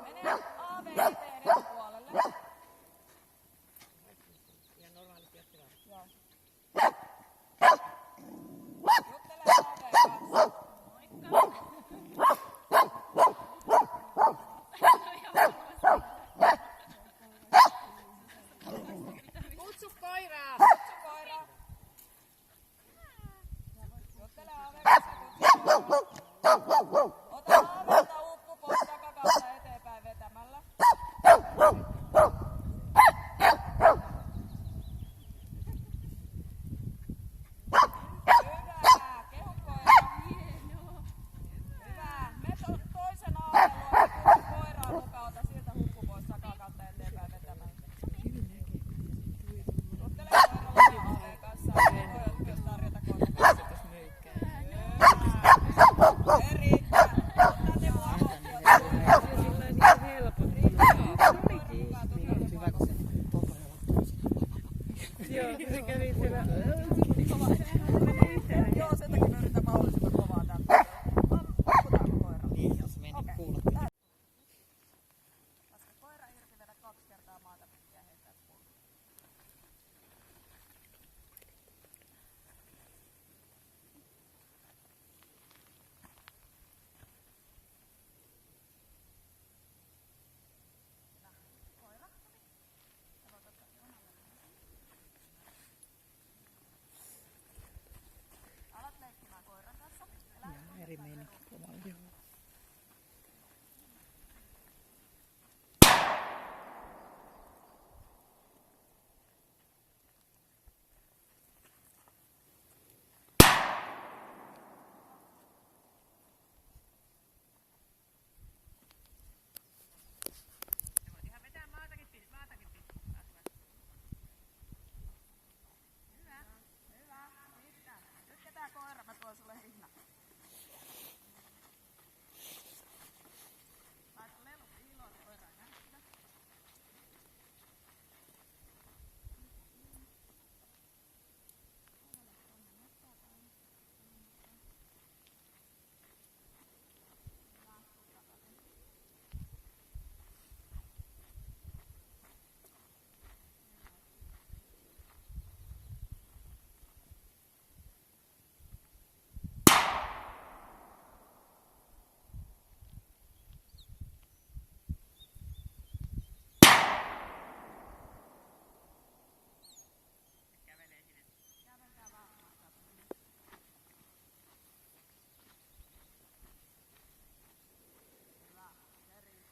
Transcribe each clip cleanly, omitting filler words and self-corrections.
Mene AV eteen puolelle. Ihan normaalisti jättivää. Joo. Juttele AV kanssa. Kutsu koiraa! Kutsu koira. Juttele AV kanssa. Ota AVlta uppu pois takakautta eteenpäin vetämällä. Hyvä. Kehu koira. Hyvä. Me toisen AVn luokse koiraa mukaan. Ota siltä huppu pois takakautta eteenpäin vetämällä. Juttele koiralla AV kanssa. Voit myös tarjota koiraa. Erittäin. Ota ne muovot. Joo, sen takia me yritän mahdollisimman kovaa täältä. Amputaanko koira? Niin, jos meni kuulot. Laske koira irti, vedä 2 kertaa maata ja heitää puolta. Koira. Alat leikkimään koiran kanssa. Eri meininki kovalla. Ihan vetää maatakin pitää. Hyvä. Hyvä. Riittää. Nyt ketään koira, mä tuon sulle hihna. Laita lelut iloon koiraan näyttää.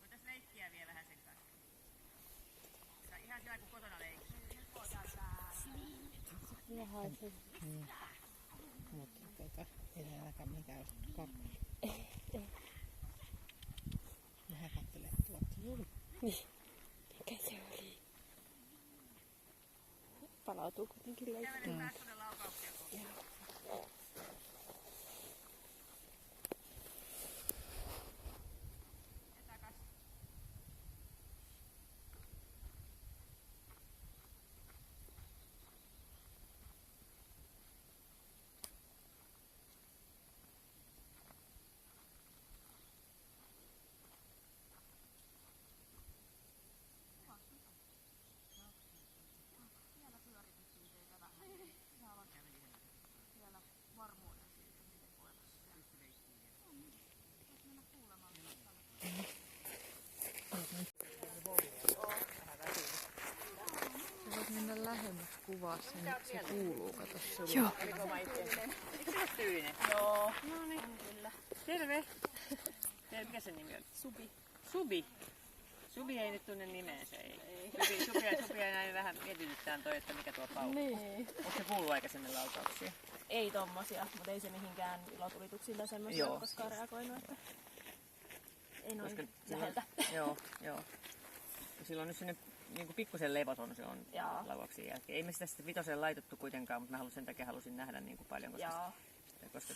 Voitais leikkiä vielä vähän sen kanssa. Tää on ihan hyvä kuin kotona leikki. Niin. Mutta ei ainakaan mikään karkkuja. Vähän kattelee tuolta. Niin. Mikä se oli? Palautuu kuitenkin leikkiin. Kävele taas tuonne laukauksia kohti. Mennä lähemmäs kuvaa sen, se kuuluu, kato sulle. Joo. Eikö se ole tyyninen? Joo. No niin, kyllä. Terve. Mikä sen nimi on? Subi. Subi ei nyt tunne nimeensä. Ei. Subi näin vähän mietityttään toi, että mikä tuo paukkuu. Niin. Onko se kuullut aikaisemmin laukauksia? Ei tommosia, mutta ei se mihinkään ilotulituksiin tai semmoisia ole koskaan reagoinut, että ei noin läheltä. Joo. Silloin nyt sinne niin pikkusen levoton se on laukauksen jälkeen. Ei me sitä sitten vitoseen laitettu kuitenkaan, mutta mä sen takia halusin nähdä niin kuin paljon, koska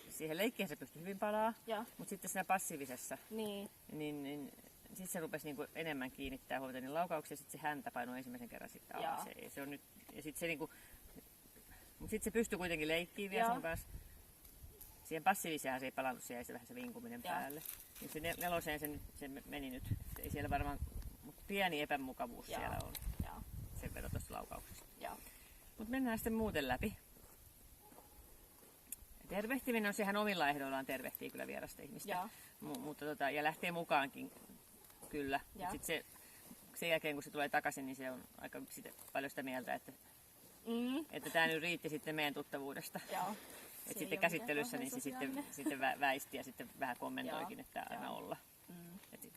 siihen leikkiin se pystyi hyvin palaa, mutta sitten siinä passiivisessa, niin sitten se rupesi niin kuin enemmän kiinnittää huomiota niin laukauksia, ja sitten se häntä painoi ensimmäisen kerran sitten alas. Se on nyt, ja sitten se, niin kuin, mutta sitten se pystyi kuitenkin leikkiin vielä sun kanssa. siihen passiiviseen se ei palannut, se jäi se vähän se vinkuminen päälle. Niin se neloseen se meni nyt. Ei siellä varmaan, mutta pieni epämukavuus siellä on. Sen verran tuosta laukauksesta. Mutta mennään sitten muuten läpi. Tervehtiminen on sehän omilla ehdoillaan, tervehtii kyllä vierasta ihmistä. Mutta ja lähtee mukaankin kyllä. Sitten sen jälkeen kun se tulee takaisin, niin se on aika paljon sitä mieltä, että tämä nyt riitti sitten meidän tuttavuudesta. Et sitten käsittelyssä niin se sitten väisti ja sitten vähän kommentoikin, että aina olla.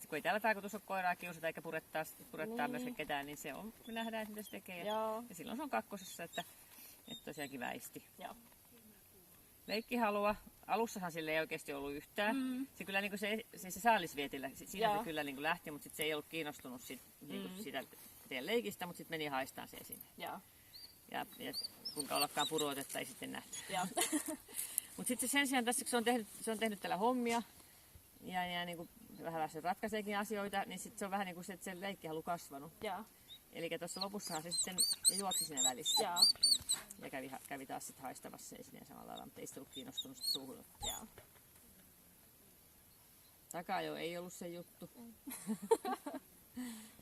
Kun ei täällä tarkoitus ole koiraa kiusata eikä purettaa myöskään ketään, niin se on, me nähdään, mitä se tekee. Ja silloin se on kakkosessa, että tosiaankin väisti. Leikkihalua. Alussahan sille ei oikeasti ollut yhtään. Se kyllä niin se saalisvietillä, siinä se kyllä niin lähti, mutta sit se ei ollut kiinnostunut siitä teidän leikistä, mutta sitten meni haistaan se sinne. Ja kuinka ollakaan puruotetta ei sitten nähty. Mutta sitten sen sijaan tässä, kun se on tehnyt täällä hommia ja niin kuin vähän se ratkaiseekin asioita, niin sitten se on vähän niin kuin se, että se leikkihalu kasvanut. Eli tuossa lopussahan se sitten juoksi siinä välissä. Ja kävi taas sitten haistamassa sinne samalla lailla, mutta ei sitten ollut kiinnostunut suuhun. Takajo ei ollut se juttu.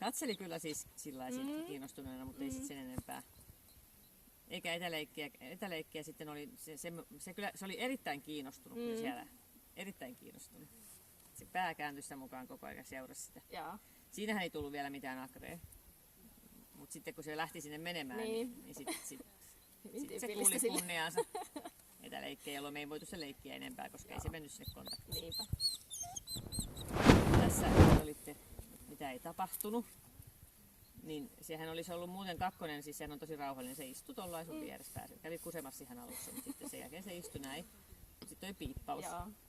Katseli kyllä siis sillä lailla kiinnostuneena, mutta ei sitten sen enempää. Eikä etäleikkiä sitten oli, se oli erittäin kiinnostunut siellä. Erittäin kiinnostunut. Se pää kääntyi sitä mukaan koko ajan seurasi sitä. Siinähän ei tullut vielä mitään akrea. Mutta sitten kun se lähti sinne menemään, niin sitten se kuuli kunniaansa. Etäleikkiä, jolloin me ei voitu se leikkiä enempää, koska ei se mennyt sinne kontaktiin. Tässä olitte, mitä ei tapahtunut. Niin sehän olisi ollut muuten kakkonen, siis sehän on tosi rauhallinen, se istui tuollain sun vieressä päässä. Kävi kusemassa ihan alussa, mutta sitten sen jälkeen se istui näin. Sitten toi piippaus.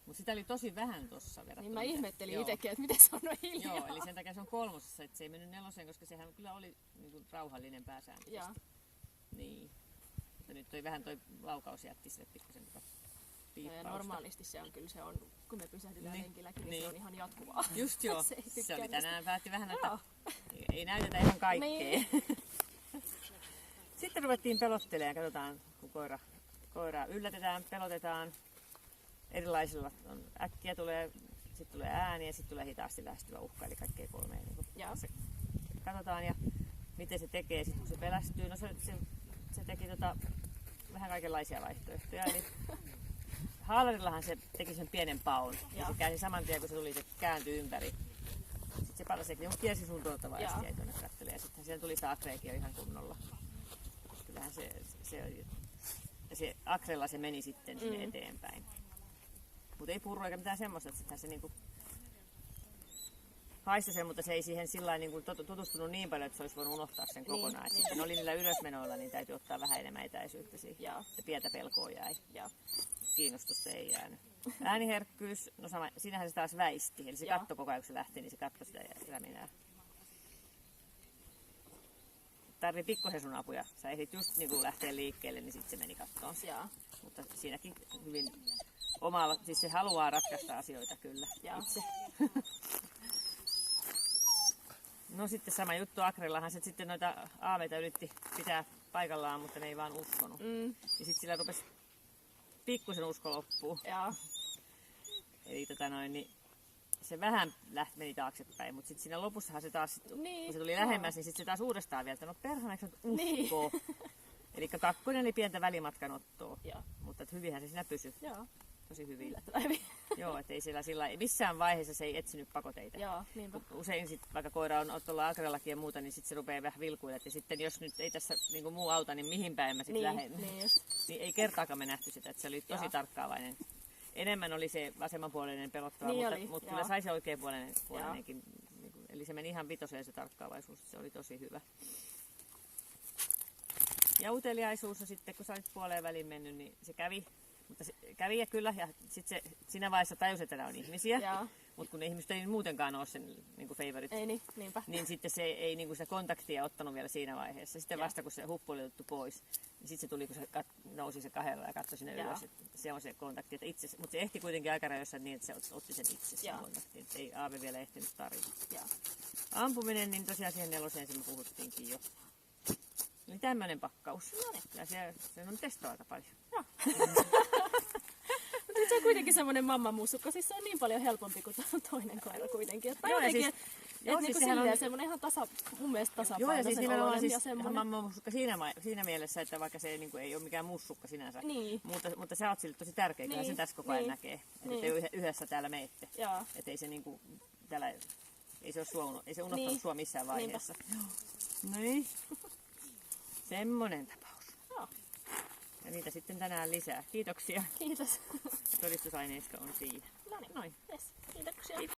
Mutta sitä oli tosi vähän tuossa verrattuna. Niin mä ihmettelin itsekin, että miten se on noin hiljaa. Joo, eli sen takia se on kolmosessa, että se ei mennyt neloseen, koska sehän kyllä oli niin kuin rauhallinen pääsääntisesti. Niin. Mutta nyt toi laukaus jätti sille pikkusen piippausta. Normaalisti se on kyllä, se on, kun me pysähdytään lenkilläkin, niin se on ihan jatkuvaa. Just joo. se oli tänään päätti vähän, että ei näytetä ihan kaikkea. Sitten ruvettiin pelottelemaan, katsotaan kun koira yllätetään, pelotetaan. Erilaisilla äkkiä tulee, sitten tulee ääni ja sitten tulee hitaasti lähestyvä uhka, eli kaikkea kolmea. Niin katsotaan ja miten se tekee, sitten kun se pelästyy. No se teki vähän kaikenlaisia vaihtoehtoja. Eli haalarillahan se teki sen pienen paun. Ja se käänsi saman tien, kun se tuli, se kääntyi ympäri. Sitten se palasi, että kiersi sun tuottavaisesti jäi tuonne kattelemaan. Ja sitten siellä tuli se akreekin jo ihan kunnolla. Kyllähän se akrella se meni sitten sinne eteenpäin. Mutta ei purru eikä mitään semmoista, että se niinku haistoi sen, mutta se ei siihen sillä niinku tutustunut niin paljon, että se olisi voinut unohtaa sen kokonaan. Niin. Sitten oli niillä ylösmenoilla, niin täytyy ottaa vähän enemmän etäisyyttä siihen. Ja pientä pelkoa jäi. Kiinnostusta ei jäänyt. Ääniherkkyys, no sama, siinähän se taas väisti. Eli se katsoi koko ajan, kun se lähti, niin se katsoi sitä läminää. Tarvii pikkuhesun apuja. Sä ehdit just niin lähteä liikkeelle, niin sitten se meni kattoon. Mutta siinäkin hyvin omalla, siis se haluaa ratkaista asioita kyllä itse. No sitten sama juttu akrellahan se sitten noita aaveita yritti pitää paikallaan, mutta ne ei vaan uskonut. Ja sitten sillä rupesi pikkusen usko loppuu. Eli niin se vähän meni taaksepäin, mutta sitten siinä lopussahan se taas, kun se tuli lähemmäs, niin sitten se taas uudestaan vielä, että no perhana, eikö nyt uskoo? Eli kakkonen oli pientä välimatkan ottoa, mutta hyvinhän se siinä pysyi. Tosi hyvin. Joo, ettei siellä missään vaiheessa se ei etsinyt pakoteita. Usein sit, vaikka koira on tuolla akrellakin ja muuta, niin sit se rupeaa vähän vilkuilemaan. Ja sitten jos nyt ei tässä niin muu auta, niin mihin päin mä sitten lähden. Niin ei kertaakaan me nähty sitä, että se oli tosi tarkkaavainen. Enemmän oli se vasemmanpuoleinen pelottava, mutta kyllä sai se oikeanpuoleinenkin. Eli se meni ihan vitoseen se tarkkaavaisuus, se oli tosi hyvä. Ja uteliaisuus on sitten, kun sä olit puoleen väliin mennyt, niin se kävi. Mutta se kävi ja kyllä, ja sitten se siinä vaiheessa tajusi, että nämä on ihmisiä. Mutta kun ne ihmiset ei muutenkaan ole sen niin favorite, niin sitten se ei niin sitä kontaktia ottanut vielä siinä vaiheessa. Sitten vasta kun se huppu oli otettu pois, niin sitten se tuli, kun se nousi se kahdella ja katsoi sinne ylös, että se on se kontakti. Mutta se ehti kuitenkin aika rajoissa niin, että se otti sen itse sen kontaktin. Että ei Aave vielä ehtinyt tarjota. Ampuminen, niin tosiaan siihen neloseen me puhuttiinkin jo. Eli tämmöinen pakkaus. Ja se on testoa aika paljon. Mutta se on kuitenkin jotenkin semmoinen mammamussukka, siis se on niin paljon helpompi kuin toinen koira kuitenkin. Että Joo, ja jotenkin, siis- et joo, niinku siis sehän silleen on- semmoinen ihan mun mielestä Joo, ja tasapainoisen siis nimenomaan oloinen siis ja semmoinen. mammamussukka siinä mielessä, että vaikka se niinku ei ole mikään mussukka sinänsä, Niin. mutta sä oot sille tosi tärkeä, kyllä Niin, sen tässä koko ajan niin, näkee. Että niin. te yhdessä täällä meette. Joo. Että ei se niinku täällä, ei se ole ei se unohtanut Niin. sua missään vaiheessa. Niin. Semmonen tapaus. Joo. Ja niitä sitten tänään lisää. Kiitoksia. Kiitos. Todistusaineisto on siinä. No niin, Noin. yes.